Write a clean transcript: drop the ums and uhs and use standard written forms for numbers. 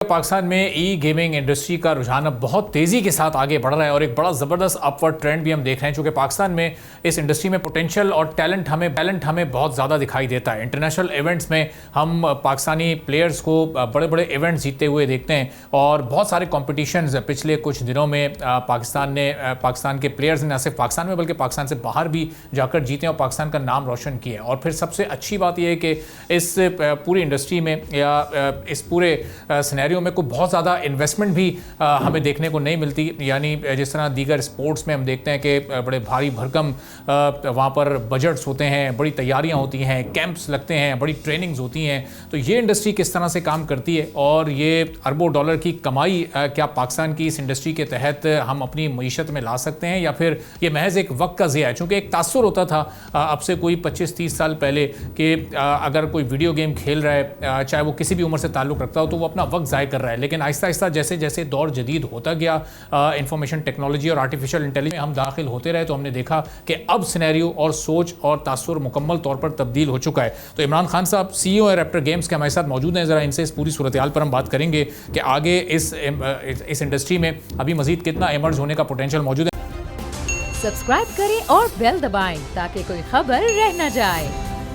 पाकिस्तान में ई gaming industry का रुझान अब बहुत तेज़ी के साथ आगे बढ़ रहा है और एक बड़ा ज़बरदस्त अपवर्ड ट्रेंड भी हम देख रहे हैं, चूँकि पाकिस्तान में इस इंडस्ट्री में पोटेंशियल और टैलेंट हमें बहुत ज़्यादा दिखाई देता है। इंटरनेशनल इवेंट्स में हम पाकिस्तानी प्लेयर्स को बड़े बड़े इवेंट्स जीतते हुए देखते हैं और बहुत सारे कॉम्पिटिशन्स पिछले कुछ दिनों में पाकिस्तान के प्लेयर्स ने न सिर्फ पाकिस्तान में बल्कि पाकिस्तान से बाहर भी जाकर जीते और पाकिस्तान का नाम रोशन किया। और फिर सबसे अच्छी बात यह है कि इस पूरी इंडस्ट्री में या इस पूरे सिनेरियो में कोई बहुत ज़्यादा इन्वेस्टमेंट भी हमें देखने को नहीं मिलती। यानी जिस तरह दीगर स्पोर्ट्स में हम देखते हैं कि बड़े भारी भरकम वहाँ पर बजट्स होते हैं, बड़ी तैयारियाँ होती हैं, कैंप्स लगते हैं, बड़ी ट्रेनिंग्स होती हैं। तो ये इंडस्ट्री किस तरह से काम करती है और ये अरबों डॉलर की कमाई क्या पाकिस्तान की इस इंडस्ट्री के तहत हम अपनी मईशत में ला सकते हैं या फिर ये महज एक वक्त का ज़िया है। चूँकि एक तासुर होता था अब से कोई 25-30 साल पहले कि अगर कोई वीडियो गेम खेल रहा है, चाहे वो किसी भी उम्र से ताल्लुक़ रखता हो, तो वो अपना वक्त ज़ाय कर रहा है। लेकिन आहिस्ता आहिस्ता जैसे जैसे दौर जदीद होता गया, इंफॉर्मेशन टेक्नोलॉजी और आर्टिफिशियल इंटेलिजेंस में हम दाखिल होते रहे, तो हमने देखा कि अब सिनेरियो और सोच और तासुर मुकम्मल तौर पर तब्दील हो चुका है। तो इमरान खान साहब CEO है रैप्टर गेम्स के हमारे साथ मौजूद हैं। ज़रा इनसे इस पूरी सूरत हाल पर हम बात करेंगे कि आगे इस इंडस्ट्री में अभी मजीद कितना इमर्ज होने का पोटेंशियल मौजूद है। सब्सक्राइब करें और बेल दबाएं ताकि कोई खबर रह न जाए।